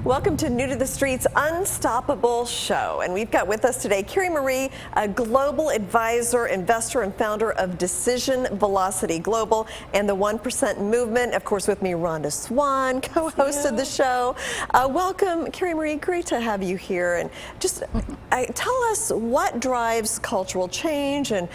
Welcome to New to the Streets Unstoppable Show. And we've got with us today Kiri-Maree, a global advisor, investor, and founder of Decision Velocity Global and the 1% Movement. Of course, with me, Rhonda Swan, co-host of the show. Welcome, Kiri-Maree. Great to have you here. And just tell us what drives cultural change and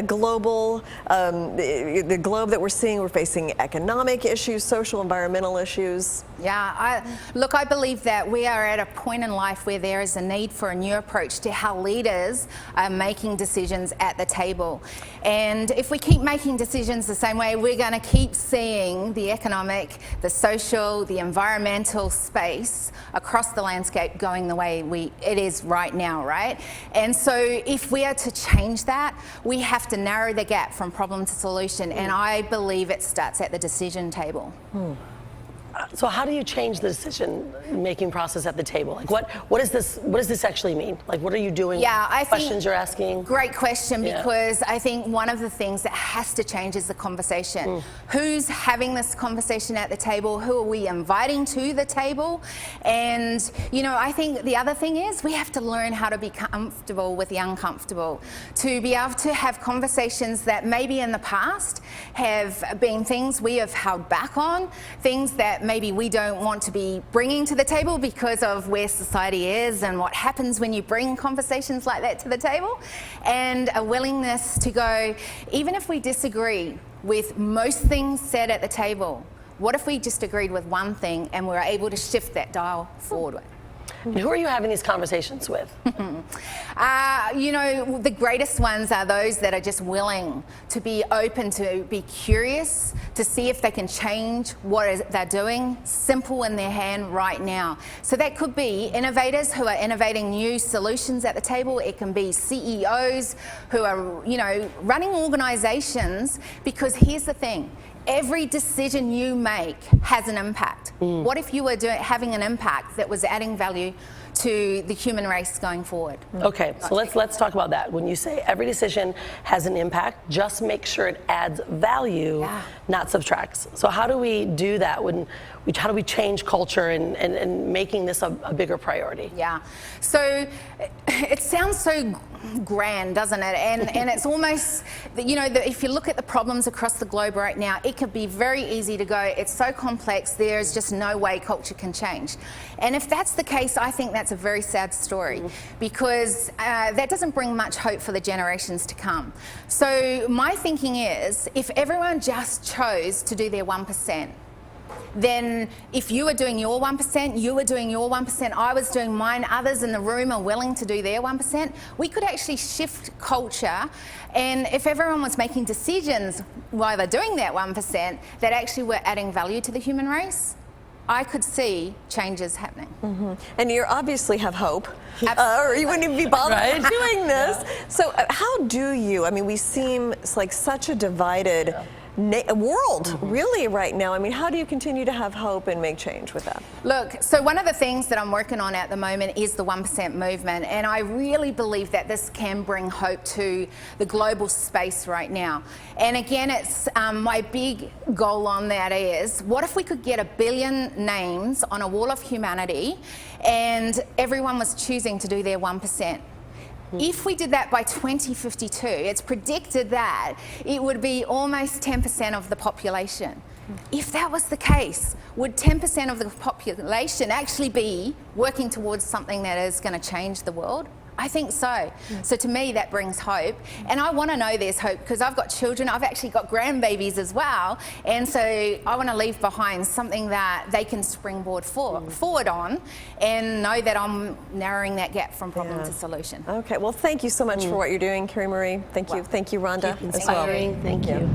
global, the globe that we're seeing. We're facing economic issues, social, environmental issues. Yeah, I believe that we are at a point in life where there is a need for a new approach to how leaders are making decisions at the table. And if we keep making decisions the same way, we're going to keep seeing the economic, the social, the environmental space across the landscape going the way it is right now, right? And so if we are to change that, we have to narrow the gap from problem to solution. And I believe it starts at the decision table. So how do you change the decision-making process at the table? Like what does this actually mean? Like what are you doing? Yeah, I think questions you're asking? Great question, because I think one of the things that has to change is the conversation. Who's having this conversation at the table? Who are we inviting to the table? And you know, I think the other thing is we have to learn how to be comfortable with the uncomfortable, to be able to have conversations that maybe in the past have been things we have held back on, things that maybe we don't want to be bringing to the table because of where society is and what happens when you bring conversations like that to the table, and a willingness to go, even if we disagree with most things said at the table, what if we just agreed with one thing and we're able to shift that dial forward? And who are you having these conversations with? You know, the greatest ones are those that are just willing to be open, to be curious, to see if they can change what they're doing, simple in their hand right now. So that could be innovators who are innovating new solutions at the table. It can be CEOs who are, you know, running organizations, because here's the thing. Every decision you make has an impact. What if you were having an impact that was adding value to the human race going forward? Okay, so let's talk about that. When you say every decision has an impact, just make sure it adds value, not subtracts. So how do we do that? How do we change culture and making this a bigger priority? Yeah, so it sounds so grand, doesn't it? And it's almost, you know, if you look at the problems across the globe right now, it could be very easy to go, it's so complex, there's just no way culture can change. And if that's the case, I think that's a very sad story, because that doesn't bring much hope for the generations to come. So my thinking is, if everyone just chose to do their 1%, then if you were doing your 1%, you were doing your 1%, I was doing mine, others in the room are willing to do their 1%, we could actually shift culture. And if everyone was making decisions while they're doing that 1% that actually were adding value to the human race, I could see changes happening. And you obviously have hope, or you wouldn't even be bothered doing this. So how do you, I mean, we seem like such a divided world really right now. I mean, how do you continue to have hope and make change with that? Look, so one of the things that I'm working on at the moment is the 1% movement, and I really believe that this can bring hope to the global space right now. And again, it's my big goal on that is, what if we could get 1 billion names on a wall of humanity and everyone was choosing to do their 1%? If we did that by 2052, it's predicted that it would be almost 10% of the population. If that was the case, would 10% of the population actually be working towards something that is going to change the world? I think so. So to me, that brings hope. And I want to know there's hope, because I've got children, I've actually got grandbabies as well. And so I want to leave behind something that they can springboard forward on, and know that I'm narrowing that gap from problem to solution. Okay, well, thank you so much for what you're doing, Kiri-Maree. Thank you, Rhonda, as well. Thank you.